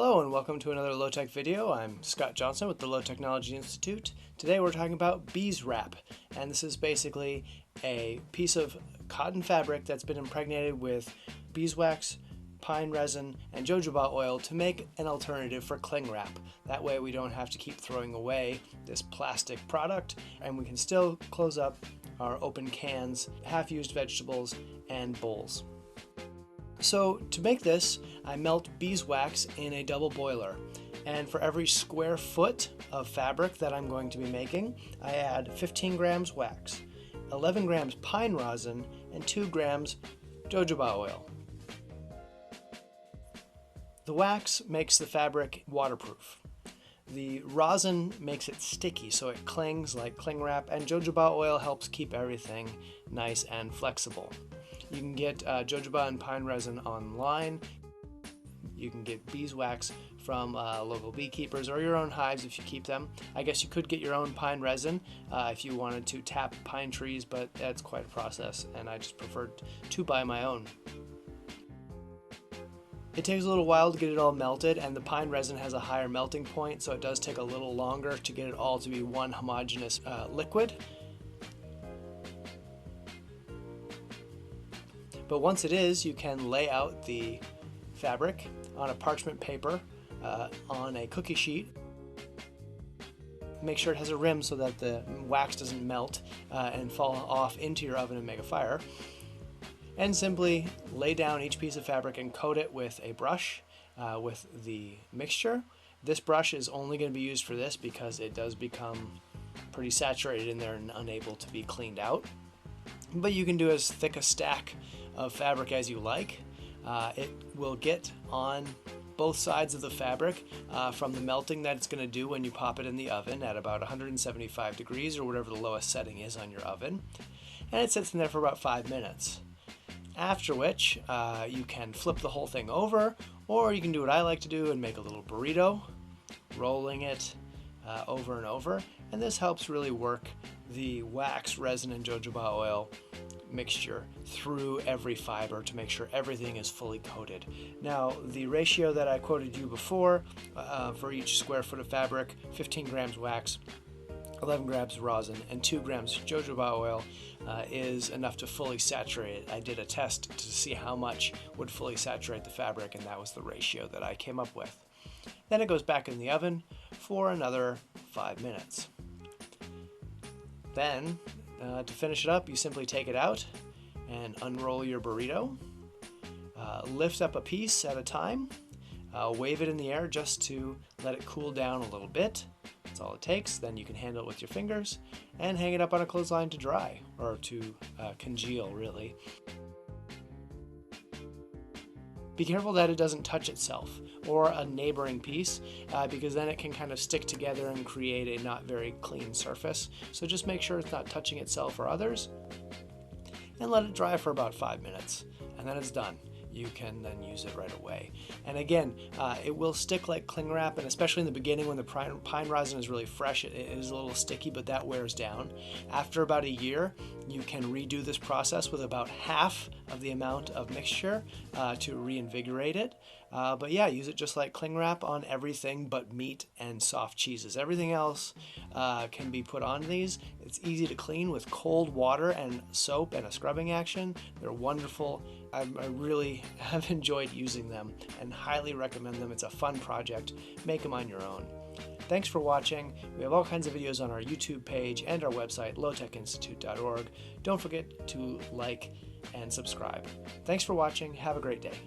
Hello and welcome to another Low-Tech video. I'm Scott Johnson with the Low Technology Institute. Today we're talking about beeswrap, and this is basically a piece of cotton fabric that's been impregnated with beeswax, pine resin, and jojoba oil to make an alternative for cling wrap. That way we don't have to keep throwing away this plastic product, and we can still close up our open cans, half-used vegetables, and bowls. So to make this, I melt beeswax in a double boiler, and for every square foot of fabric that I'm going to be making, I add 15 grams wax, 11 grams pine rosin, and 2 grams jojoba oil. The wax makes the fabric waterproof. The rosin makes it sticky so it clings like cling wrap, and jojoba oil helps keep everything nice and flexible. You can get jojoba and pine resin online. You can get beeswax from local beekeepers or your own hives if you keep them. I guess you could get your own pine resin if you wanted to tap pine trees, but that's quite a process, and I just preferred to buy my own. It takes a little while to get it all melted, and the pine resin has a higher melting point, so it does take a little longer to get it all to be one homogeneous liquid. But once it is, you can lay out the fabric on a parchment paper on a cookie sheet. Make sure it has a rim so that the wax doesn't melt and fall off into your oven and make a fire. And simply lay down each piece of fabric and coat it with a brush with the mixture. This brush is only going to be used for this because it does become pretty saturated in there and unable to be cleaned out. But you can do as thick a stack of fabric as you like. It will get on both sides of the fabric from the melting that it's going to do when you pop it in the oven at about 175 degrees or whatever the lowest setting is on your oven. And it sits in there for about 5 minutes. After which you can flip the whole thing over, or you can do what I like to do and make a little burrito, rolling it over and over. And this helps really work the wax, resin, and jojoba oil mixture through every fiber to make sure everything is fully coated. Now, the ratio that I quoted you before for each square foot of fabric, 15 grams wax, 11 grams rosin, and 2 grams jojoba oil is enough to fully saturate it. I did a test to see how much would fully saturate the fabric, and that was the ratio that I came up with. Then it goes back in the oven for another 5 minutes. Then, to finish it up, you simply take it out and unroll your burrito. Lift up a piece at a time. Wave it in the air just to let it cool down a little bit. That's all it takes. Then you can handle it with your fingers and hang it up on a clothesline to dry, or to congeal, really. Be careful that it doesn't touch itself or a neighboring piece because then it can kind of stick together and create a not very clean surface. So just make sure it's not touching itself or others, and let it dry for about 5 minutes, and then it's done. You can then use it right away. And again, it will stick like cling wrap, and especially in the beginning when the pine resin is really fresh, it is a little sticky, but that wears down. After about a year, you can redo this process with about half of the amount of mixture to reinvigorate it. But yeah, use it just like cling wrap on everything but meat and soft cheeses. Everything else can be put on these. It's easy to clean with cold water and soap and a scrubbing action. They're wonderful. I really have enjoyed using them and highly recommend them. It's a fun project. Make them on your own. Thanks for watching. We have all kinds of videos on our YouTube page and our website, lowtechinstitute.org. Don't forget to like and subscribe. Thanks for watching. Have a great day.